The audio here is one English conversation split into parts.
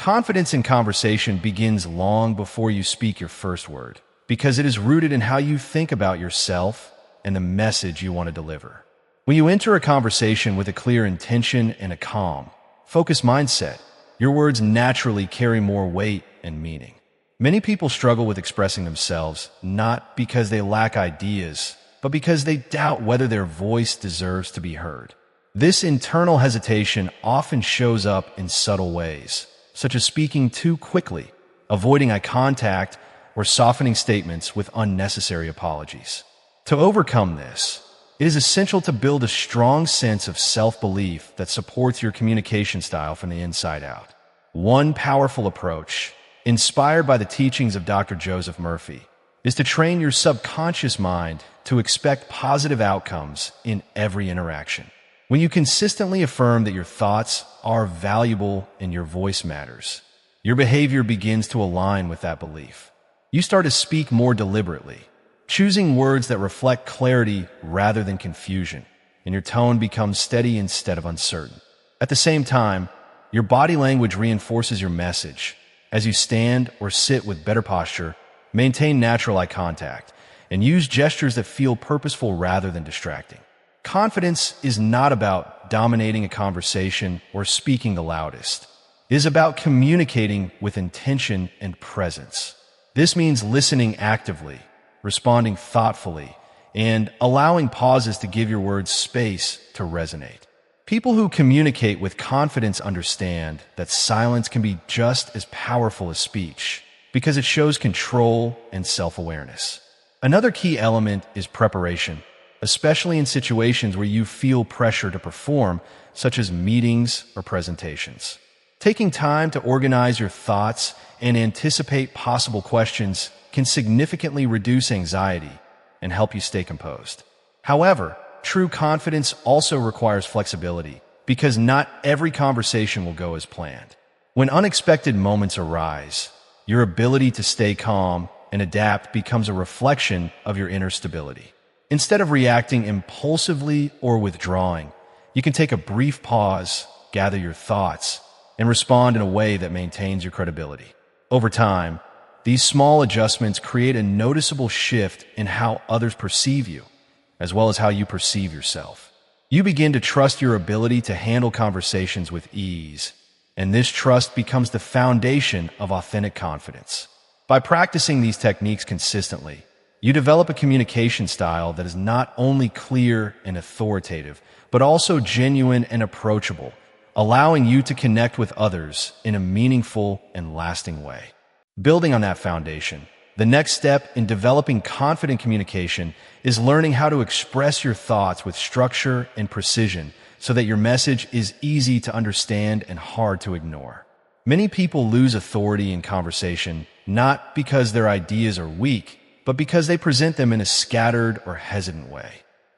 Confidence in conversation begins long before you speak your first word, because it is rooted in how you think about yourself and the message you want to deliver. When you enter a conversation with a clear intention and a calm, focused mindset, your words naturally carry more weight and meaning. Many people struggle with expressing themselves not because they lack ideas, but because they doubt whether their voice deserves to be heard. This internal hesitation often shows up in subtle ways, such as speaking too quickly, avoiding eye contact, or softening statements with unnecessary apologies. To overcome this, it is essential to build a strong sense of self-belief that supports your communication style from the inside out. One powerful approach, inspired by the teachings of Dr. Joseph Murphy, is to train your subconscious mind to expect positive outcomes in every interaction. When you consistently affirm that your thoughts are valuable and your voice matters, your behavior begins to align with that belief. You start to speak more deliberately, choosing words that reflect clarity rather than confusion, and your tone becomes steady instead of uncertain. At the same time, your body language reinforces your message. As you stand or sit with better posture, maintain natural eye contact, and use gestures that feel purposeful rather than distracting. Confidence is not about dominating a conversation or speaking the loudest. It is about communicating with intention and presence. This means listening actively, responding thoughtfully, and allowing pauses to give your words space to resonate. People who communicate with confidence understand that silence can be just as powerful as speech because it shows control and self-awareness. Another key element is preparation, especially in situations where you feel pressure to perform, such as meetings or presentations. Taking time to organize your thoughts and anticipate possible questions can significantly reduce anxiety and help you stay composed. However, true confidence also requires flexibility because not every conversation will go as planned. When unexpected moments arise, your ability to stay calm and adapt becomes a reflection of your inner stability. Instead of reacting impulsively or withdrawing, you can take a brief pause, gather your thoughts, and respond in a way that maintains your credibility. Over time, these small adjustments create a noticeable shift in how others perceive you, as well as how you perceive yourself. You begin to trust your ability to handle conversations with ease, and this trust becomes the foundation of authentic confidence. By practicing these techniques consistently, you develop a communication style that is not only clear and authoritative, but also genuine and approachable, allowing you to connect with others in a meaningful and lasting way. Building on that foundation, the next step in developing confident communication is learning how to express your thoughts with structure and precision so that your message is easy to understand and hard to ignore. Many people lose authority in conversation not because their ideas are weak, but because they present them in a scattered or hesitant way.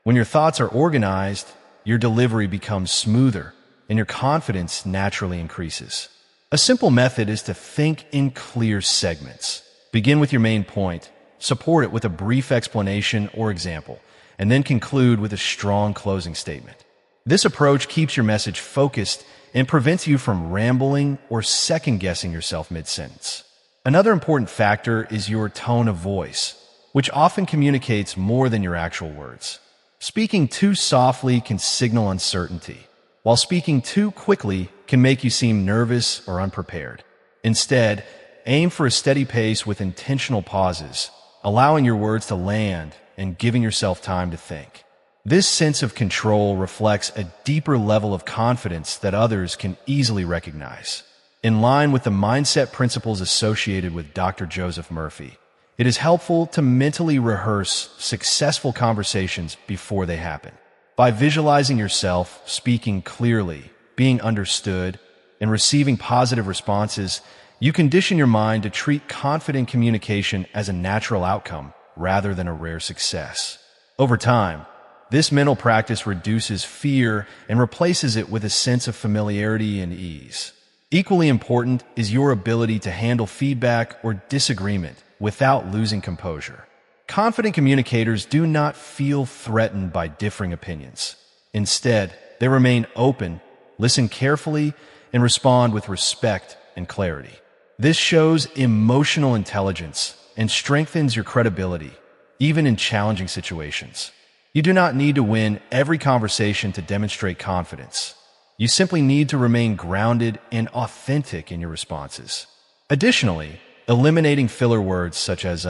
When your thoughts are organized, your delivery becomes smoother and your confidence naturally increases. A simple method is to think in clear segments. Begin with your main point, support it with a brief explanation or example, and then conclude with a strong closing statement. This approach keeps your message focused and prevents you from rambling or second-guessing yourself mid-sentence. Another important factor is your tone of voice, which often communicates more than your actual words. Speaking too softly can signal uncertainty, while speaking too quickly can make you seem nervous or unprepared. Instead, aim for a steady pace with intentional pauses, allowing your words to land and giving yourself time to think. This sense of control reflects a deeper level of confidence that others can easily recognize. In line with the mindset principles associated with Dr. Joseph Murphy, it is helpful to mentally rehearse successful conversations before they happen. By visualizing yourself speaking clearly, being understood, and receiving positive responses, you condition your mind to treat confident communication as a natural outcome rather than a rare success. Over time, this mental practice reduces fear and replaces it with a sense of familiarity and ease. Equally important is your ability to handle feedback or disagreement without losing composure. Confident communicators do not feel threatened by differing opinions. Instead, they remain open, listen carefully, and respond with respect and clarity. This shows emotional intelligence and strengthens your credibility, even in challenging situations. You do not need to win every conversation to demonstrate confidence. You simply need to remain grounded and authentic in your responses. Additionally, eliminating filler words such as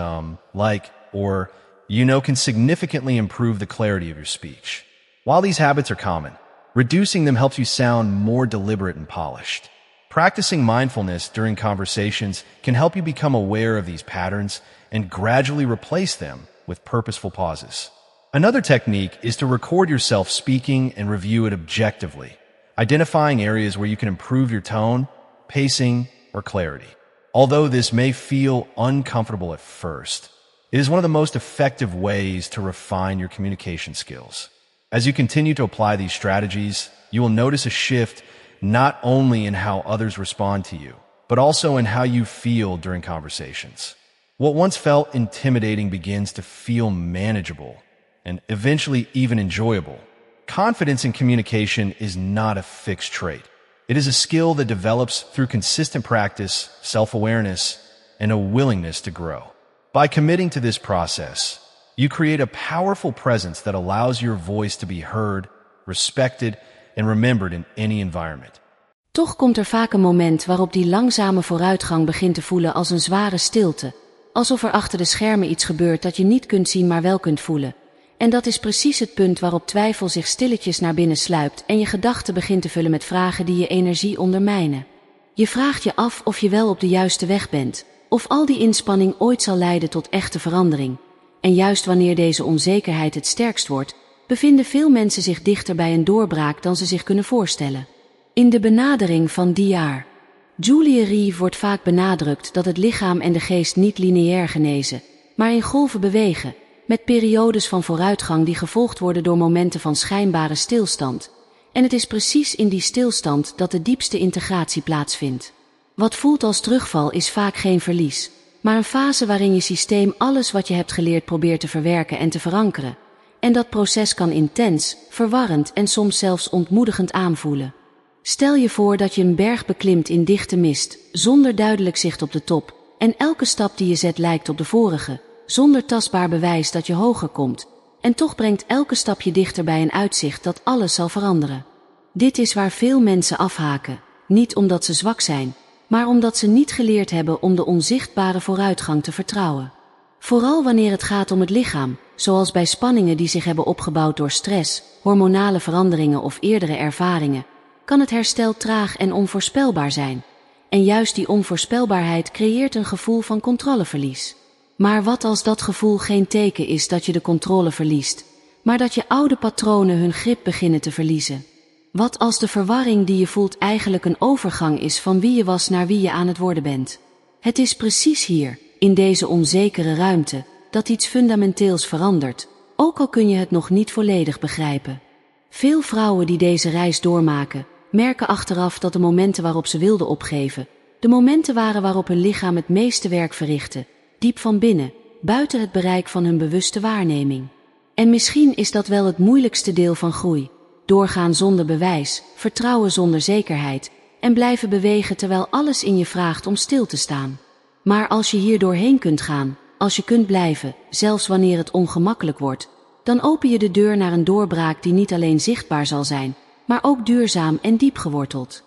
like, or can significantly improve the clarity of your speech. While these habits are common, reducing them helps you sound more deliberate and polished. Practicing mindfulness during conversations can help you become aware of these patterns and gradually replace them with purposeful pauses. Another technique is to record yourself speaking and review it objectively, identifying areas where you can improve your tone, pacing, or clarity. Although this may feel uncomfortable at first, it is one of the most effective ways to refine your communication skills. As you continue to apply these strategies, you will notice a shift not only in how others respond to you, but also in how you feel during conversations. What once felt intimidating begins to feel manageable and eventually even enjoyable. Confidence in communication is not a fixed trait. It is a skill that develops through consistent practice, self-awareness, and a willingness to grow. By committing to this process, you create a powerful presence that allows your voice to be heard, respected, and remembered in any environment. Toch komt er vaak een moment waarop die langzame vooruitgang begint te voelen als een zware stilte, alsof er achter de schermen iets gebeurt dat je niet kunt zien maar wel kunt voelen. En dat is precies het punt waarop twijfel zich stilletjes naar binnen sluipt en je gedachten begint te vullen met vragen die je energie ondermijnen. Je vraagt je af of je wel op de juiste weg bent, of al die inspanning ooit zal leiden tot echte verandering. En juist wanneer deze onzekerheid het sterkst wordt, bevinden veel mensen zich dichter bij een doorbraak dan ze zich kunnen voorstellen. In de benadering van DR Julia Reeve wordt vaak benadrukt dat het lichaam en de geest niet lineair genezen, maar in golven bewegen, met periodes van vooruitgang die gevolgd worden door momenten van schijnbare stilstand. En het is precies in die stilstand dat de diepste integratie plaatsvindt. Wat voelt als terugval is vaak geen verlies, maar een fase waarin je systeem alles wat je hebt geleerd probeert te verwerken en te verankeren. En dat proces kan intens, verwarrend en soms zelfs ontmoedigend aanvoelen. Stel je voor dat je een berg beklimt in dichte mist, zonder duidelijk zicht op de top, en elke stap die je zet lijkt op de vorige, zonder tastbaar bewijs dat je hoger komt, en toch brengt elke stap je dichter bij een uitzicht dat alles zal veranderen. Dit is waar veel mensen afhaken, niet omdat ze zwak zijn, maar omdat ze niet geleerd hebben om de onzichtbare vooruitgang te vertrouwen. Vooral wanneer het gaat om het lichaam, zoals bij spanningen die zich hebben opgebouwd door stress, hormonale veranderingen of eerdere ervaringen, kan het herstel traag en onvoorspelbaar zijn. En juist die onvoorspelbaarheid creëert een gevoel van controleverlies. Maar wat als dat gevoel geen teken is dat je de controle verliest, maar dat je oude patronen hun grip beginnen te verliezen? Wat als de verwarring die je voelt eigenlijk een overgang is van wie je was naar wie je aan het worden bent? Het is precies hier, in deze onzekere ruimte, dat iets fundamenteels verandert, ook al kun je het nog niet volledig begrijpen. Veel vrouwen die deze reis doormaken, merken achteraf dat de momenten waarop ze wilden opgeven, de momenten waren waarop hun lichaam het meeste werk verrichtte, diep van binnen, buiten het bereik van hun bewuste waarneming. En misschien is dat wel het moeilijkste deel van groei. Doorgaan zonder bewijs, vertrouwen zonder zekerheid en blijven bewegen terwijl alles in je vraagt om stil te staan. Maar als je hier doorheen kunt gaan, als je kunt blijven, zelfs wanneer het ongemakkelijk wordt, dan open je de deur naar een doorbraak die niet alleen zichtbaar zal zijn, maar ook duurzaam en diep geworteld.